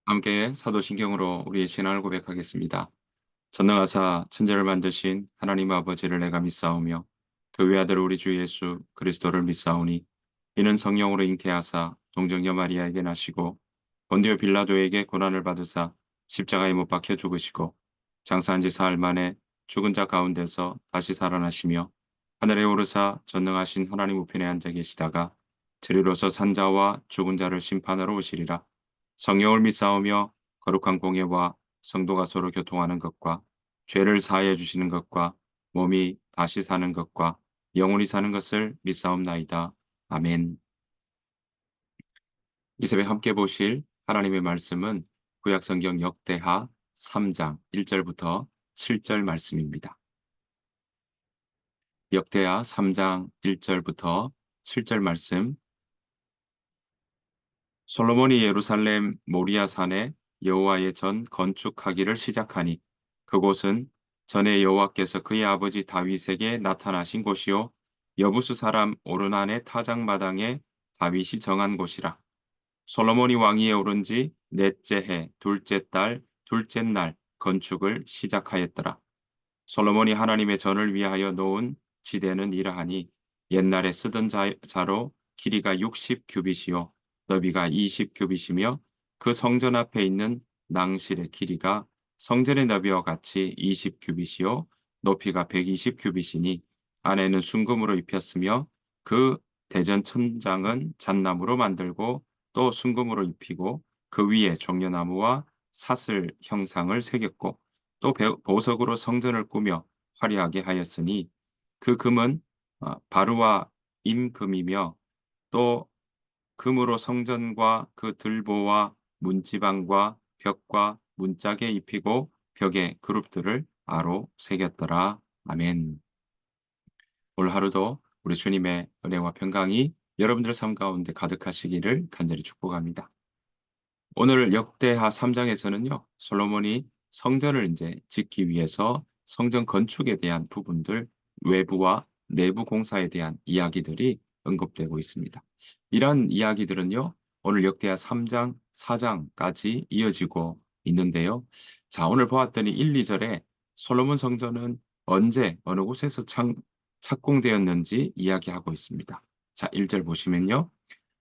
함께 사도신경으로 우리의 신앙을 고백하겠습니다. 전능하사 천지를 만드신 하나님 아버지를 내가 믿사오며 그 외아들 우리 주 예수 그리스도를 믿사오니 이는 성령으로 잉태하사 동정녀 마리아에게 나시고 본디오 빌라도에게 고난을 받으사 십자가에 못 박혀 죽으시고 장사한 지 사흘 만에 죽은 자 가운데서 다시 살아나시며 하늘에 오르사 전능하신 하나님 우편에 앉아 계시다가 저리로서 산자와 죽은 자를 심판하러 오시리라. 성령을 믿사오며 거룩한 공예와 성도가 서로 교통하는 것과 죄를 사하여 주시는 것과 몸이 다시 사는 것과 영원히 사는 것을 믿사옵나이다. 아멘. 이 새벽 함께 보실 하나님의 말씀은 구약성경 역대하 3장 1절부터 7절 말씀입니다. 역대하 3장 1절부터 7절 말씀. 솔로몬이 예루살렘 모리아 산에 여호와의 전 건축하기를 시작하니 그곳은 전에 여호와께서 그의 아버지 다윗에게 나타나신 곳이요 여부수 사람 오르난의 타작마당에 다윗이 정한 곳이라. 솔로몬이 왕위에 오른 지 넷째 해 둘째 달 둘째 날 건축을 시작하였더라. 솔로몬이 하나님의 전을 위하여 놓은 지대는 이러하니 옛날에 쓰던 자로 길이가 60규빗이요 너비가 20규빗이며 그 성전 앞에 있는 낭실의 길이가 성전의 너비와 같이 20규빗이요 높이가 120규빗이니 안에는 순금으로 입혔으며 그 대전 천장은 잣나무로 만들고 또 순금으로 입히고 그 위에 종려나무와 사슬 형상을 새겼고 또 보석으로 성전을 꾸며 화려하게 하였으니 그 금은 바루와 임금이며 또 금으로 성전과 그 들보와 문지방과 벽과 문짝에 입히고 벽에 그룹들을 아로 새겼더라. 아멘. 오늘 하루도 우리 주님의 은혜와 평강이 여러분들 삶 가운데 가득하시기를 간절히 축복합니다. 오늘 역대하 3장에서는요. 솔로몬이 성전을 이제 짓기 위해서 성전 건축에 대한 부분들, 외부와 내부 공사에 대한 이야기들이 언급되고 있습니다. 이런 이야기들은요. 오늘 역대하 3장, 4장까지 이어지고 있는데요. 자, 오늘 보았더니 1, 2절에 솔로몬 성전은 언제 어느 곳에서 착공되었는지 이야기하고 있습니다. 자, 1절 보시면요.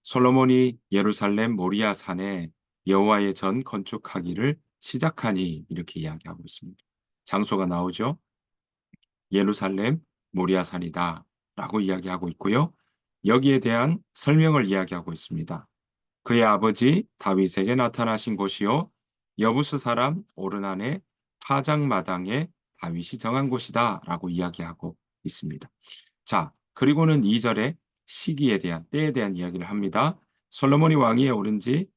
솔로몬이 예루살렘 모리아 산에 여호와의 전 건축하기를 시작하니 이렇게 이야기하고 있습니다. 장소가 나오죠. 예루살렘 모리아산이다 라고 이야기하고 있고요. 여기에 대한 설명을 이야기하고 있습니다. 그의 아버지 다윗에게 나타나신 곳이요 여부스 사람 오르난의 타작마당에 다윗이 정한 곳이다 라고 이야기하고 있습니다. 자, 그리고는 2절에 시기에 대한 때에 대한 이야기를 합니다. 솔로몬이 왕위에 오른 지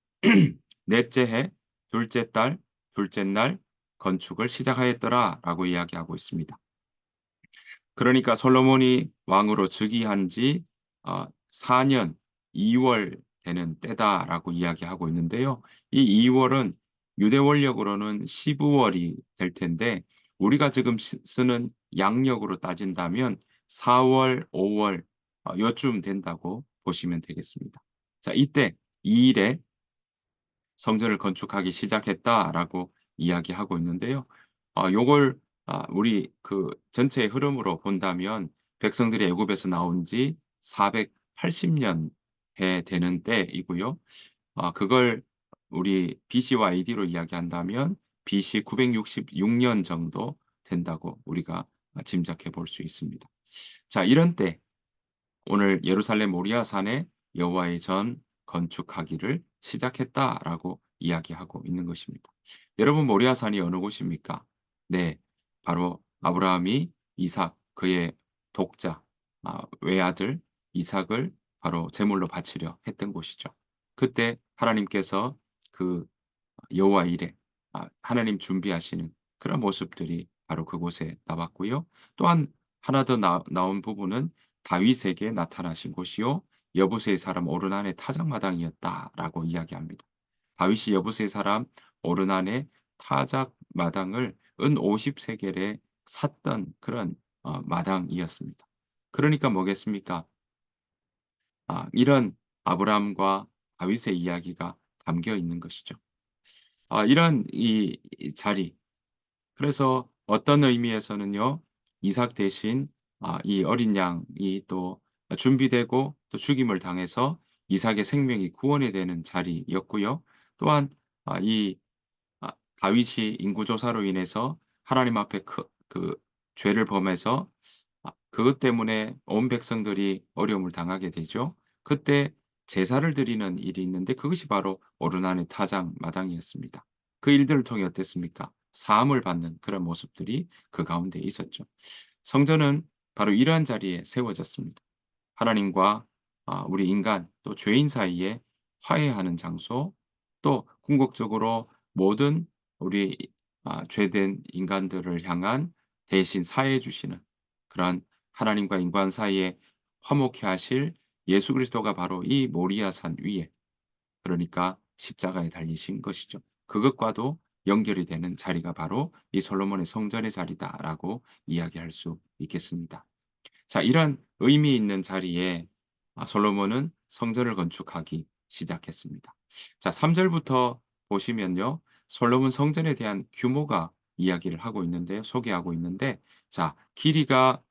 넷째 해 둘째 달 둘째 날 건축을 시작하였더라라고 이야기하고 있습니다. 그러니까 솔로몬이 왕으로 즉위한 지 4년 2월 되는 때다라고 이야기하고 있는데요. 이 2월은 유대 원력으로는 15월이 될 텐데 우리가 지금 쓰는 양력으로 따진다면 4월, 5월 요쯤 된다고 보시면 되겠습니다. 자, 이때 2일에 성전을 건축하기 시작했다라고 이야기하고 있는데요. 요걸 우리 그 전체의 흐름으로 본다면 백성들이 애굽에서 나온 지 480년 해 되는 때이고요. 그걸 우리 BC와 AD로 이야기한다면 BC 966년 정도 된다고 우리가 짐작해 볼 수 있습니다. 자, 이런 때 오늘 예루살렘 모리아 산에 여호와의 전 건축하기를 시작했다라고 이야기하고 있는 것입니다. 여러분 모리아 산이 어느 곳입니까? 네, 바로 아브라함이 이삭 그의 독자 외아들 이삭을 바로 제물로 바치려 했던 곳이죠. 그때 하나님께서 그 여호와 이레 하나님 준비하시는 그런 모습들이 바로 그곳에 나왔고요. 또한 하나 더 나온 부분은 다윗에게 나타나신 곳이요 여부스의 사람 오르난의 타작마당이었다라고 이야기합니다. 다윗이 여부스의 사람 오르난의 타작마당을 은 50세겔에 샀던 그런 마당이었습니다. 그러니까 뭐겠습니까? 이런 아브라함과 다윗의 이야기가 담겨 있는 것이죠. 이런 이 자리, 그래서 어떤 의미에서는요. 이삭 대신 이 어린 양이 또 준비되고 또 죽임을 당해서 이삭의 생명이 구원이 되는 자리였고요. 또한 이 다윗이 인구조사로 인해서 하나님 앞에 그 죄를 범해서 그것 때문에 온 백성들이 어려움을 당하게 되죠. 그때 제사를 드리는 일이 있는데 그것이 바로 오르난의 타작 마당이었습니다. 그 일들을 통해 어땠습니까? 사함을 받는 그런 모습들이 그 가운데 있었죠. 성전은 바로 이러한 자리에 세워졌습니다. 하나님과 우리 인간 또 죄인 사이에 화해하는 장소, 또 궁극적으로 모든 우리 죄된 인간들을 향한 대신 사해 주시는 그러한 하나님과 인간 사이에 화목케 하실 예수 그리스도가 바로 이 모리아 산 위에, 그러니까 십자가에 달리신 것이죠. 그것과도 연결이 되는 자리가 바로 이 솔로몬의 성전의 자리다라고 이야기할 수 있겠습니다. 자, 이런 의미 있는 자리에 솔로몬은 성전을 건축하기 시작했습니다. 자, 3 절부터 보시면요. 솔로몬 성전에 대한 규모가 이야기를 하고 있는데요. 소개하고 있는데, 자, 길이가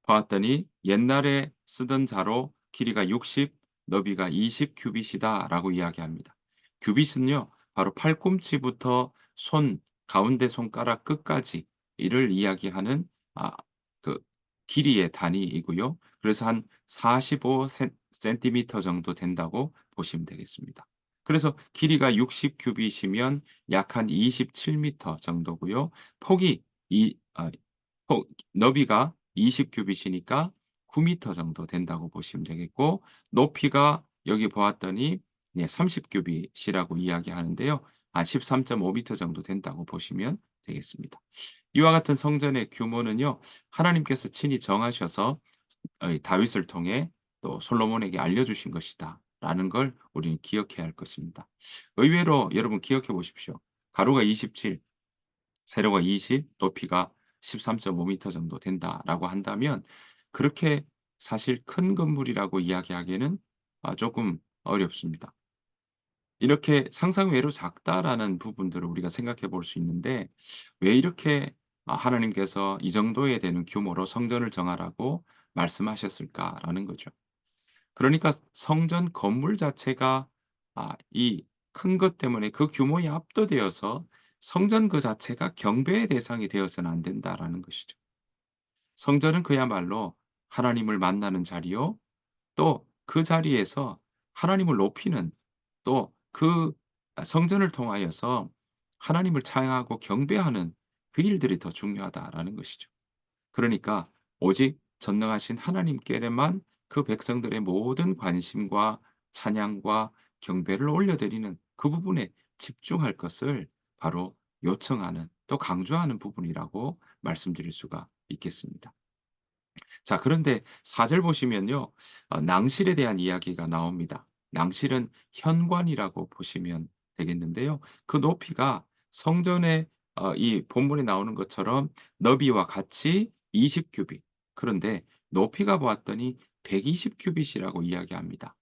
보았더니 옛날에 쓰던 자로 길이가 60, 너비가 20 규빗이다라고 이야기합니다. 규빗은요, 바로 팔꿈치부터 손 가운데 손가락 끝까지 이를 이야기하는 아 그 길이의 단위이고요. 그래서 한 45 센티미터 정도 된다고 보시면 되겠습니다. 그래서 길이가 60 규빗이면 약 한 27 미터 정도고요. 폭이 이 폭 너비가 20 규빗이니까 9 미터 정도 된다고 보시면 되겠고, 높이가 여기 보았더니 30 규빗이라고 이야기하는데요. 한 13.5 미터 정도 된다고 보시면 되겠습니다. 이와 같은 성전의 규모는요. 하나님께서 친히 정하셔서 이 다윗을 통해 또 솔로몬에게 알려주신 것이다라는 걸 우리는 기억해야 할 것입니다. 의외로 여러분 기억해 보십시오. 가로가 27, 세로가 20, 높이가 13.5 미터 정도 된다라고 한다면 그렇게 사실 큰 건물이라고 이야기하기에는 쪼끔 어렵습니다. 이렇게 '상상 외로 작다.'라는 부분들을 우리가 생각해 볼 수 있는데, 왜 이렇게 하나님께서 이 정도에 되는 규모로 성전을 정하라고 말씀하셨을까라는 거죠. 그러니까 성전 건물 자체가 이 큰 것 때문에 그 규모에 압도되어서 성전 그 자체가 경배의 대상이 되어서는 안 된다라는 것이죠. 성전은 그야말로 하나님을 만나는 자리요. 또 그 자리에서 하나님을 높이는, 또 그 성전을 통하여서 하나님을 찬양하고 경배하는 그 일들이 더 중요하다라는 것이죠. 그러니까 오직 전능하신 하나님께만 그 백성들의 모든 관심과 찬양과 경배를 올려드리는 그 부분에 집중할 것을 바로 요청하는, 또 강조하는 부분이라고 말씀드릴 수가 있겠습니다. 자, 그런데 4절 보시면요. 낭실에 대한 이야기가 나옵니다. 낭실은 현관이라고 보시면 되겠는데요. 그 높이가 성전의 이 본문에 나오는 것처럼 너비와 같이 20 규빗. 그런데 높이가 보았더니 120 규빗이라고 이야기합니다.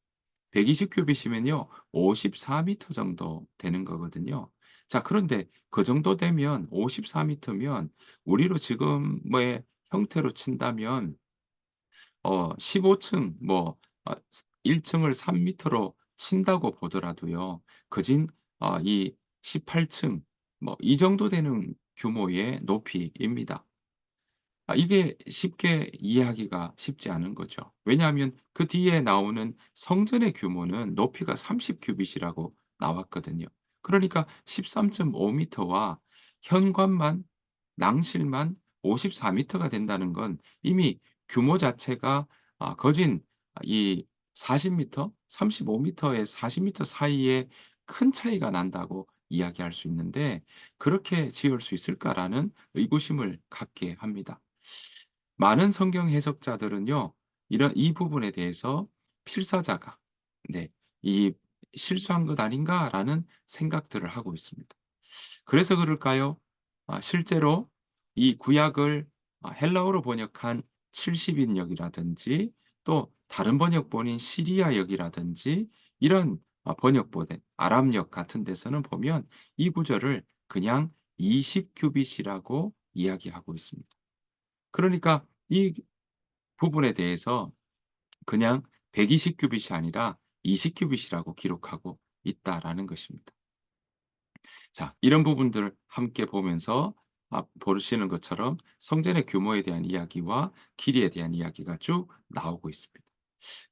120 규빗이면요. 54 미터 정도 되는 거거든요. 자, 그런데 그 정도 되면 54 미터면 우리로 지금의 형태로 친다면 15 층, 뭐 1 층을 3 미터로 친다고 보더라도요. 그진 이 18 층, 뭐 이 정도 되는 규모의 높이입니다. 이게 쉽게 이해하기가 쉽지 않은 거죠. 왜냐하면 그 뒤에 나오는 성전의 규모는 높이가 30 규빗이라고 나왔거든요. 그러니까 13.5 미터와 현관만, 낭실만 54 미터가 된다는 건 이미 규모 자체가 거진 이 40 미터, 35 미터에 40 미터 사이에 큰 차이가 난다고 이야기할 수 있는데, '그렇게 지을 수 있을까?'라는 의구심을 갖게 합니다. 많은 성경 해석자들은요. 이런 이 부분에 대해서 '필사자가 네 이 실수한 것 아닌가.'라는 생각들을 하고 있습니다. 그래서 그럴까요? 실제로 이 구약을 헬라어로 번역한 70 인역이라든지 또 다른 번역본인 시리아역이라든지 이런 번역본의 아람역 같은 데서는 보면 이 구절을 그냥 20 규빗이라고 이야기하고 있습니다. 그러니까 이 부분에 대해서 그냥 120 규빗이 아니라 20 규빗이라고 기록하고 있다라는 것입니다. 자, 이런 부분들을 함께 보면서 보시는 것처럼 성전의 규모에 대한 이야기와 길이에 대한 이야기가 쭉 나오고 있습니다.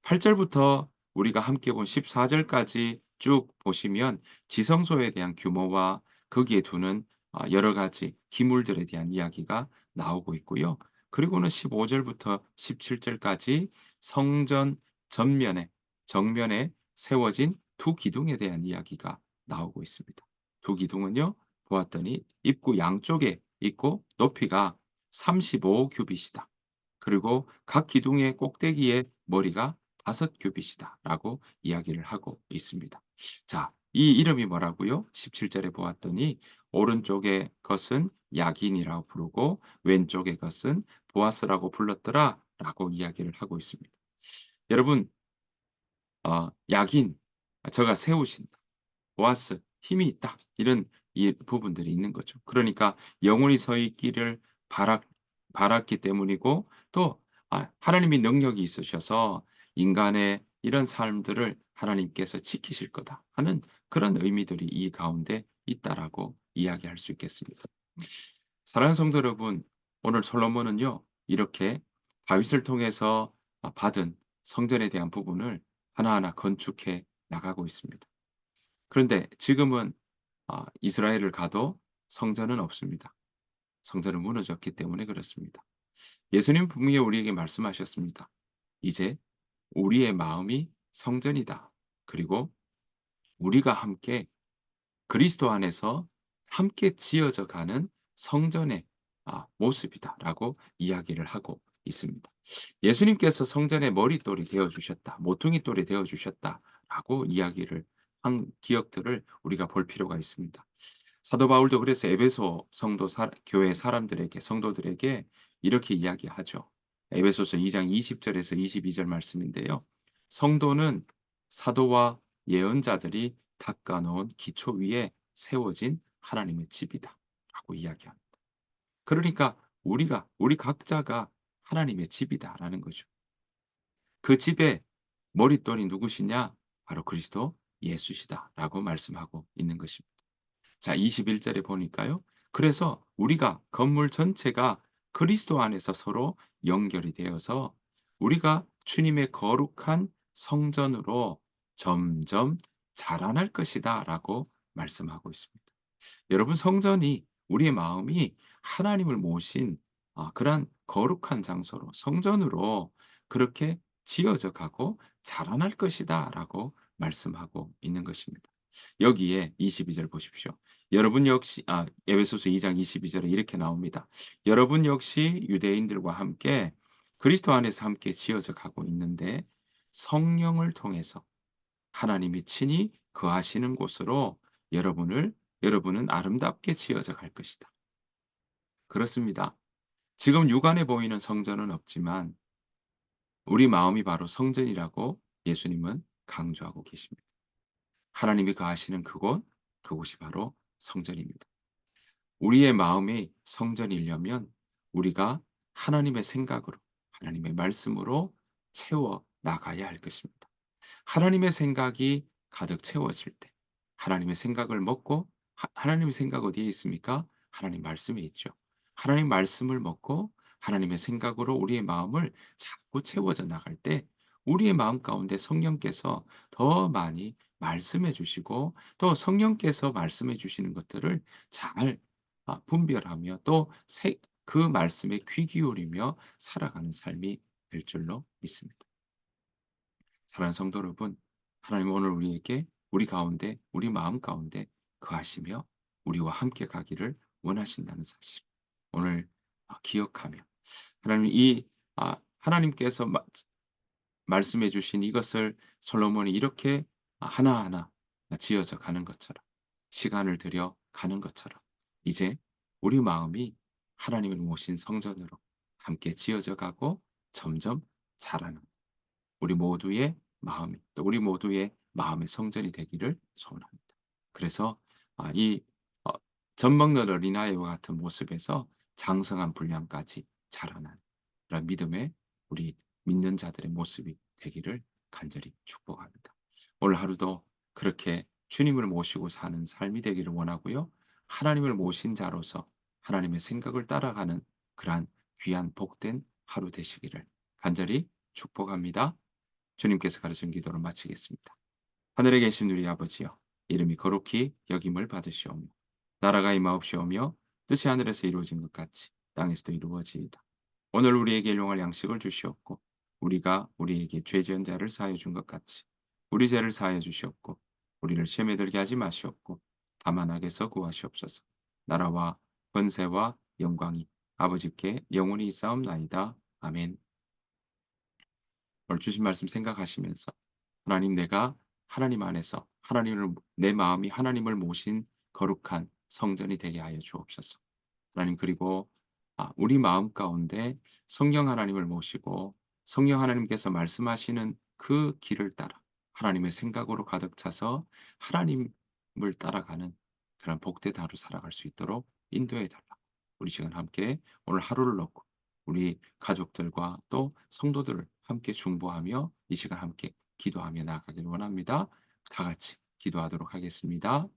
8 절부터 우리가 함께 본 14 절까지 쭉 보시면 지성소에 대한 규모와 거기에 두는 여러 가지 기물들에 대한 이야기가 나오고 있고요. 그리고는 15 절부터 17 절까지 성전 전면에 정면에 세워진 두 기둥에 대한 이야기가 나오고 있습니다. 두 기둥은요, 보았더니 입구 양쪽에 있고 높이가 35 규빗이다. 그리고 각 기둥의 꼭대기에 머리가 5 규빗이다라고 이야기를 하고 있습니다. 자, 이 이름이 뭐라고요? 17 절에 보았더니 오른쪽의 것은 야긴이라고 부르고 왼쪽의 것은 보아스라고 불렀더라라고 이야기를 하고 있습니다. 여러분, 야긴, 저가 세우신다. 보아스, 힘이 있다. 이런 이 부분들이 있는 거죠. 그러니까 영원히 서 있기를 바랐 바랐기 때문이고, 또 하나님이 능력이 있으셔서 인간의 이런 삶들을 하나님께서 지키실 거다 하는 그런 의미들이 이 가운데 있다라고 이야기할 수 있겠습니다. 사랑하는 성도 여러분, 오늘 솔로몬은요, 이렇게 다윗을 통해서 받은 성전에 대한 부분을 하나하나 건축해 나가고 있습니다. 그런데 지금은 이스라엘을 가도 성전은 없습니다. 성전은 무너졌기 때문에 그렇습니다. 예수님 분명히 우리에게 말씀하셨습니다. "이제 우리의 마음이 성전이다. 그리고 우리가 함께 그리스도 안에서 함께 지어져 가는 성전의 모습이다."라고 이야기를 하고 있습니다. 예수님께서 성전의 머릿돌이 되어 주셨다. 모퉁이돌이 되어 주셨다라고 이야기를 한 기억들을 우리가 볼 필요가 있습니다. 사도 바울도 그래서 에베소 교회 사람들에게 성도들에게 이렇게 이야기하죠. 에베소서 2장 20 절에서 22절 말씀인데요. "성도는 사도와 예언자들이 닦아 놓은 기초 위에 세워진 하나님의 집이다."라고 이야기합니다. 그러니까 우리 각자가 하나님의 집이다라는 거죠. 그 집의 머릿돌이 누구시냐? 바로 그리스도 예수시다라고 말씀하고 있는 것입니다. 자, 21 절에 보니까요. 그래서 우리가 건물 전체가 그리스도 안에서 서로 연결이 되어서 우리가 주님의 거룩한 성전으로 점점 자라날 것이다라고 말씀하고 있습니다. 여러분, 성전이 우리의 마음이 하나님을 모신 그러한 거룩한 장소로 성전으로 그렇게 지어져 가고 자라날 것이다라고 말씀하고 있는 것입니다. 여기에 22절 보십시오. 여러분 역시 에베소서 2장 22 절에 이렇게 나옵니다. "여러분 역시 유대인들과 함께 그리스도 안에서 함께 지어져 가고 있는데 성령을 통해서 하나님이 친히 거하시는 곳으로 여러분은 아름답게 지어져 갈 것이다." 그렇습니다. 지금 육안에 보이는 성전은 없지만 우리 마음이 바로 성전이라고 예수님은 강조하고 계십니다. 하나님이 거하시는 그곳이 바로 성전입니다. 우리의 마음이 성전이려면 우리가 하나님의 생각으로, 하나님의 말씀으로 채워 나가야 할 것입니다. 하나님의 생각이 가득 채워질 때 하나님의 생각을 먹고, 하나님의 생각 어디에 있습니까? 하나님 말씀에 있죠. 하나님 말씀을 먹고 하나님의 생각으로 우리의 마음을 자꾸 채워져 나갈 때 우리의 마음 가운데 성령께서 더 많이 말씀해 주시고, 또 성령께서 말씀해 주시는 것들을 잘 분별하며 또 그 말씀에 귀 기울이며 살아가는 삶이 될 줄로 믿습니다. 사랑하는 성도 여러분, 하나님은 오늘 우리에게 우리 가운데, 우리 마음 가운데 거하시며 우리와 함께 가기를 원하신다는 사실, 오늘 기억하며 하나님 하나님께서 말씀해 주신 이것을 솔로몬이 이렇게 하나하나 지어져 가는 것처럼, 시간을 들여 가는 것처럼 이제 우리 마음이 하나님을 모신 성전으로 함께 지어져 가고 점점 자라는 우리 모두의 마음이, 또 우리 모두의 마음의 성전이 되기를 소원합니다. 그래서 이 어 젖 먹는 어린아이와 같은 모습에서 장성한 분량까지 자라나는 그런 믿음의 우리 믿는 자들의 모습이 되기를 간절히 축복합니다. 오늘 하루도 그렇게 주님을 모시고 사는 삶이 되기를 원하고요. 하나님을 모신 자로서 하나님의 생각을 따라가는 그러한 귀한 복된 하루 되시기를 간절히 축복합니다. 주님께서 가르친 기도를 마치겠습니다. 하늘에 계신 우리 아버지여, 이름이 거룩히 여김을 받으시오며 나라가 임하옵시오며 뜻이 하늘에서 이루어진 것 같이 땅에서도 이루어지이다. 오늘 우리에게 일용할 양식을 주시옵고 우리가 우리에게 죄 지은 자를 사하여 준 것 같이 우리 죄를 사하여 주시옵고 우리를 시험에 들게 하지 마시옵고 다만 악에서 구하시옵소서. 나라와 권세와 영광이 아버지께 영원히 있사옵나이다. 아멘. 오늘 주신 말씀 생각하시면서 하나님, 내가 하나님 안에서 하나님을 내 마음이 하나님을 모신 거룩한 성전이 되게 하여 주옵소서. 하나님, 그리고 우리 마음 가운데 성령 하나님을 모시고 성령 하나님께서 말씀하시는 그 길을 따라 하나님의 생각으로 가득 차서 하나님을 따라가는 그런 복된 하루 살아갈 수 있도록 인도해 달라고 우리 시간 함께 오늘 하루를 넣고 우리 가족들과 또 성도들을 함께 중보하며 이 시간 함께 기도하며 나아가길 원합니다. 다 같이 기도하도록 하겠습니다.